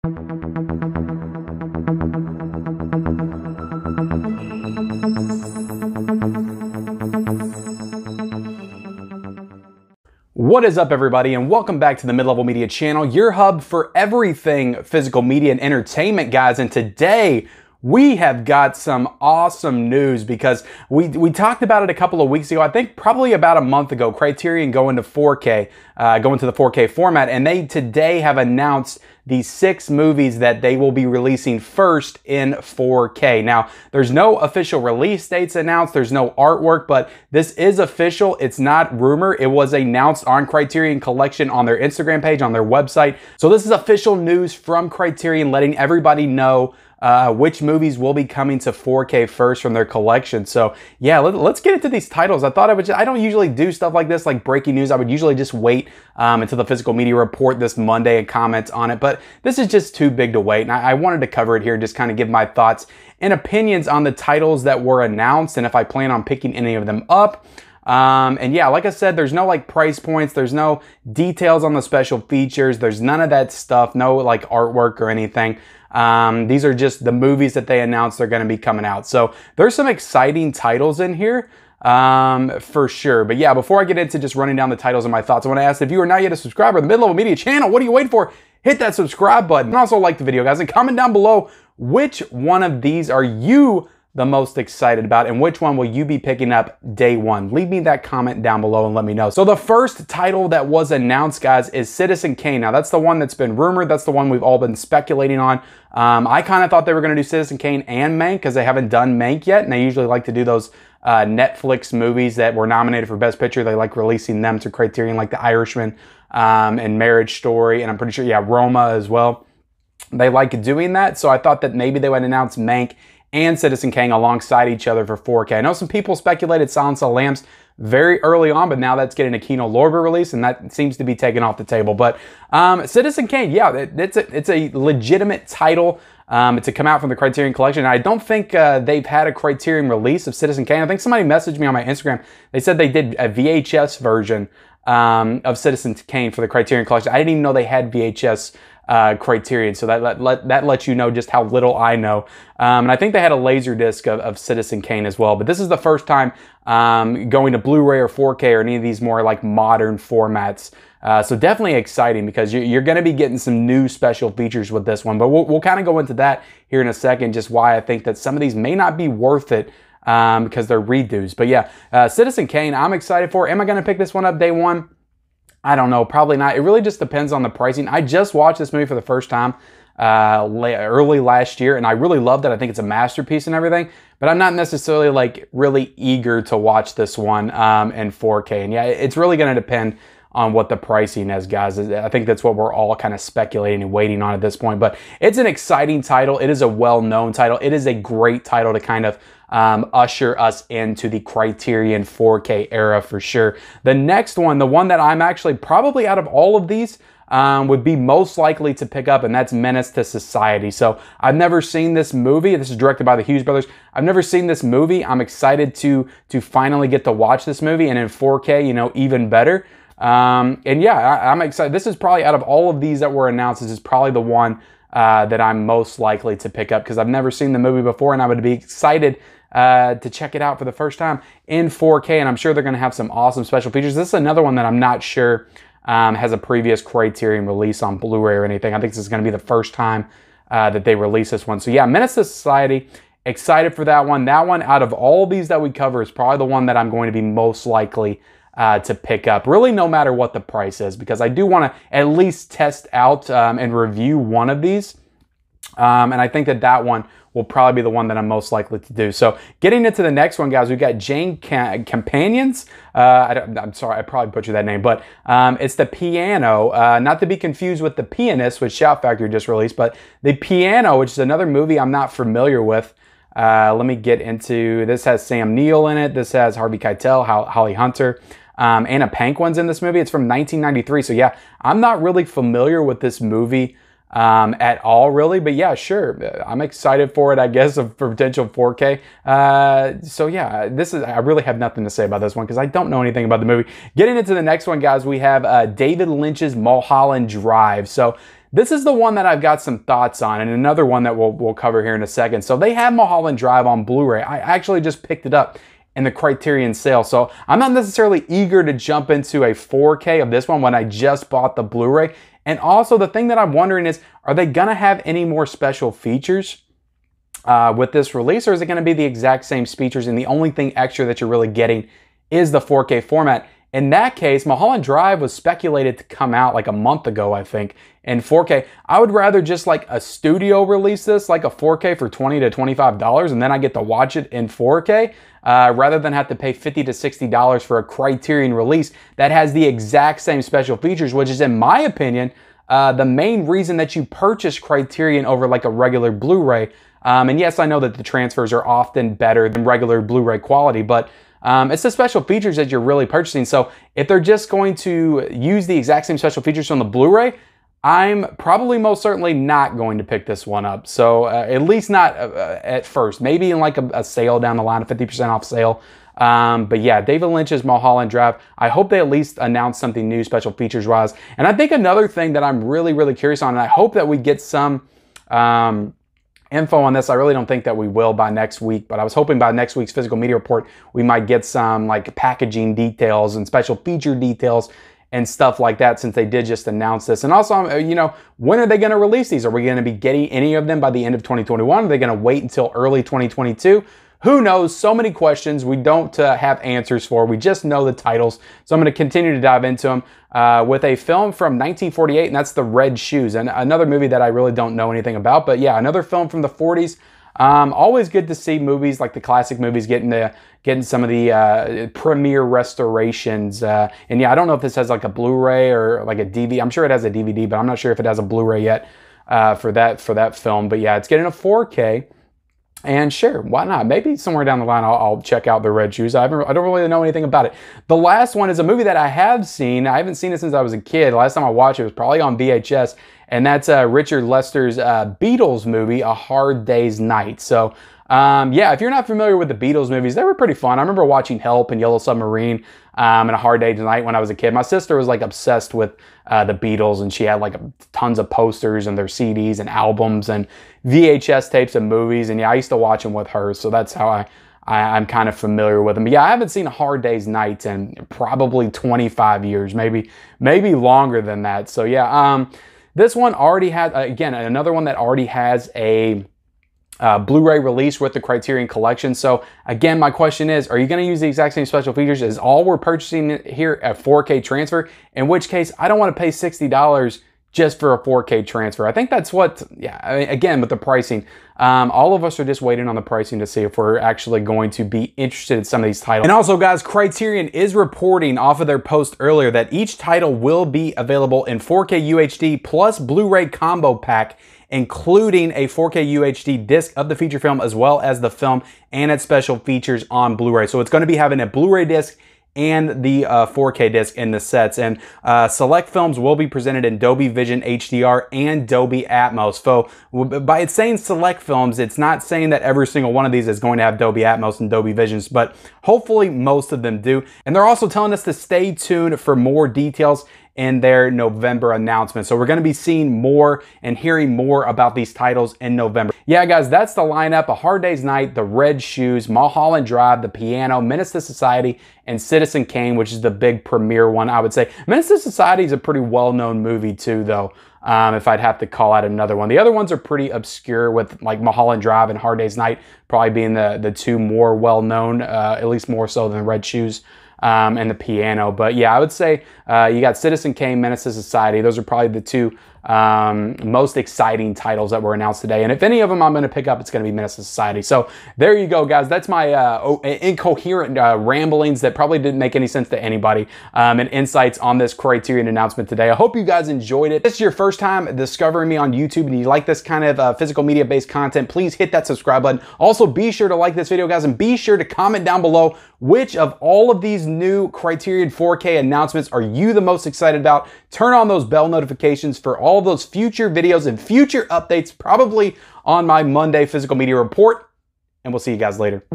What is up, everybody, and welcome back to the Mid-Level Media channel, your hub for everything physical media and entertainment, guys. And today we have got some awesome news because we talked about it a couple of weeks ago. I think probably about a month ago, Criterion going to 4K, going to the 4K format, and they today have announced the 6 movies that they will be releasing first in 4K. Now, there's no official release dates announced, there's no artwork, but this is official. It's not rumor. It was announced on Criterion Collection on their Instagram page, on their website. So this is official news from Criterion letting everybody know which movies will be coming to 4K first from their collection. So yeah, let's get into these titles. I thought I don't usually do stuff like this, like breaking news. I would usually just wait until the physical media report this Monday and comment on it, but this is just too big to wait. And I wanted to cover it here, just kind of give my thoughts and opinions on the titles that were announced and if I plan on picking any of them up. And yeah, like I said, there's no like price points, there's no details on the special features, there's none of that stuff, no like artwork or anything. These are just the movies that they announced they're going to be coming out. So there's some exciting titles in here for sure. But yeah, before I get into just running down the titles and my thoughts, I want to ask if you are not yet a subscriber of the Mid-Level Media channel, what are you waiting for? Hit that subscribe button and also like the video, guys, and comment down below which one of these are you the most excited about and which one will you be picking up day one. Leave me that comment down below and let me know. So the first title that was announced, guys, is Citizen Kane. Now that's the one that's been rumored. That's the one we've all been speculating on. I kind of thought they were going to do Citizen Kane and Mank because they haven't done Mank yet, and they usually like to do those Netflix movies that were nominated for Best Picture. They like releasing them to Criterion, like The Irishman and Marriage Story, and I'm pretty sure, yeah, Roma as well. They like doing that, so I thought that maybe they would announce Mank and Citizen Kane alongside each other for 4K. I know some people speculated Silence of the Lambs very early on, but now that's getting a Kino Lorber release, and that seems to be taken off the table. But Citizen Kane, yeah, it's a legitimate title to come out from the Criterion Collection. I don't think they've had a Criterion release of Citizen Kane. I think somebody messaged me on my Instagram. They said they did a VHS version of Citizen Kane for the Criterion Collection. I didn't even know they had VHS Criterion, so that lets you know just how little I know. And I think they had a laser disc of Citizen Kane as well, but this is the first time going to Blu-ray or 4K or any of these more like modern formats. So definitely exciting because you're going to be getting some new special features with this one, but we'll kind of go into that here in a second, just why I think that some of these may not be worth it because they're redos. But yeah, Citizen Kane, I'm excited for. Am I going to pick this one up day one? I don't know, probably not. It really just depends on the pricing. I just watched this movie for the first time early last year, and I really loved it. I think it's a masterpiece and everything, but I'm not necessarily like really eager to watch this one in 4K. And yeah, it's really going to depend on what the pricing is, guys. I think that's what we're all kind of speculating and waiting on at this point, but it's an exciting title. It is a well-known title. It is a great title to kind of usher us into the Criterion 4K era for sure. The next one, the one that I'm actually probably out of all of these would be most likely to pick up, and that's Menace to Society. So I've never seen this movie. This is directed by the Hughes brothers. I've never seen this movie. I'm excited to finally get to watch this movie, and in 4K, you know, even better. And yeah, I'm excited. This is probably out of all of these that were announced, this is probably the one that I'm most likely to pick up because I've never seen the movie before, and I would be excited to check it out for the first time in 4K, and I'm sure they're going to have some awesome special features. This is another one that I'm not sure has a previous Criterion release on Blu-ray or anything. I think this is going to be the first time that they release this one. So yeah, Menace to Society, excited for that one. That one, out of all these that we cover, is probably the one that I'm going to be most likely to pick up, really no matter what the price is, because I do want to at least test out and review one of these. And I think that one will probably be the one that I'm most likely to do. So getting into the next one, guys, we've got Jane Companions. I'm sorry, I probably butchered that name, but it's The Piano, not to be confused with The Pianist, which Shout Factory just released, but The Piano, which is another movie I'm not familiar with. Let me get into, this has Sam Neill in it. This has Harvey Keitel, Holly Hunter. Anna Paquin's in this movie. It's from 1993. So yeah, I'm not really familiar with this movie at all, really. But yeah, sure. I'm excited for it, I guess, for potential 4K. So yeah, I really have nothing to say about this one because I don't know anything about the movie. Getting into the next one, guys, we have David Lynch's Mulholland Drive. So This is the one that I've got some thoughts on, and another one that we'll cover here in a second. So they have Mulholland Drive on Blu-ray. I actually just picked it up in the Criterion sale, so I'm not necessarily eager to jump into a 4K of this one when I just bought the Blu-ray. And also the thing that I'm wondering is, are they gonna have any more special features with this release, or is it gonna be the exact same features and the only thing extra that you're really getting is the 4K format? In that case, Mulholland Drive was speculated to come out like a month ago, I think, in 4K. I would rather just like a studio release this, like a 4K for $20 to $25, and then I get to watch it in 4K, rather than have to pay $50 to $60 for a Criterion release that has the exact same special features, which is, in my opinion, the main reason that you purchase Criterion over like a regular Blu-ray. And yes, I know that the transfers are often better than regular Blu-ray quality, but it's the special features that you're really purchasing. So if they're just going to use the exact same special features from the Blu-ray, I'm probably most certainly not going to pick this one up. So at least not at first. Maybe in like a sale down the line, a 50% off sale. But yeah, David Lynch's Mulholland Drive, I hope they at least announce something new special features wise. And I think another thing that I'm really curious on, and I hope that we get some info on this. I really don't think that we will by next week, but I was hoping by next week's physical media report, we might get some like packaging details and special feature details and stuff like that, since they did just announce this. And also, you know, when are they going to release these? Are we going to be getting any of them by the end of 2021? Are they going to wait until early 2022? Who knows? So many questions we don't have answers for. We just know the titles. So I'm going to continue to dive into them with a film from 1948, and that's The Red Shoes, and another movie that I really don't know anything about. But yeah, another film from the 40s. Always good to see movies like the classic movies getting some of the premiere restorations. And yeah, I don't know if this has like a Blu-ray or like a DVD. I'm sure it has a DVD, but I'm not sure if it has a Blu-ray yet for that film. But yeah, it's getting a 4K. And sure, why not? Maybe somewhere down the line I'll check out The Red Shoes. I don't really know anything about it. The last one is a movie that I have seen. I haven't seen it since I was a kid. Last time I watched it was probably on VHS. And that's Richard Lester's Beatles movie, A Hard Day's Night. So yeah, if you're not familiar with the Beatles movies, they were pretty fun. I remember watching Help and Yellow Submarine and A Hard Day's Night when I was a kid. My sister was like obsessed with the Beatles, and she had like tons of posters and their CDs and albums and VHS tapes of movies. And yeah, I used to watch them with her. So that's how I'm kind of familiar with them. But yeah, I haven't seen A Hard Day's Night in probably 25 years, maybe longer than that. So yeah, this one already has, again, another one that already has a Blu-ray release with the Criterion Collection. So again, my question is, are you going to use the exact same special features? Is all we're purchasing here a 4K transfer? In which case, I don't want to pay $60 just for a 4K transfer. I think that's what, yeah, I mean, again, with the pricing, all of us are just waiting on the pricing to see if we're actually going to be interested in some of these titles. And also, guys, Criterion is reporting off of their post earlier that each title will be available in 4K UHD plus Blu-ray combo pack, including a 4K UHD disc of the feature film, as well as the film and its special features on Blu-ray. So it's going to be having a Blu-ray disc and the 4K disc in the sets. And select films will be presented in Dolby Vision HDR and Dolby Atmos. So by it saying select films, it's not saying that every single one of these is going to have Dolby Atmos and Dolby Visions, but hopefully most of them do. And they're also telling us to stay tuned for more details in their November announcement. So we're going to be seeing more and hearing more about these titles in November. Yeah, guys, that's the lineup. A Hard Day's Night, The Red Shoes, Mulholland Drive, The Piano, Menace to Society, and Citizen Kane, which is the big premiere one, I would say. Menace to Society is a pretty well-known movie too, though, if I'd have to call out another one. The other ones are pretty obscure, with like Mulholland Drive and Hard Day's Night probably being the two more well-known, at least more so than The Red Shoes. And The Piano. But yeah, I would say you got Citizen Kane, Menace to Society. Those are probably the two most exciting titles that were announced today. And if any of them I'm going to pick up, it's going to be Menace to Society. So there you go, guys. That's my incoherent ramblings that probably didn't make any sense to anybody, and insights on this Criterion announcement today. I hope you guys enjoyed it. If this is your first time discovering me on YouTube and you like this kind of physical media based content, please hit that subscribe button. Also, be sure to like this video, guys, and be sure to comment down below which of all of these new Criterion 4K announcements are you the most excited about. Turn on those bell notifications for all those future videos and future updates, probably on my Monday physical media report. And we'll see you guys later.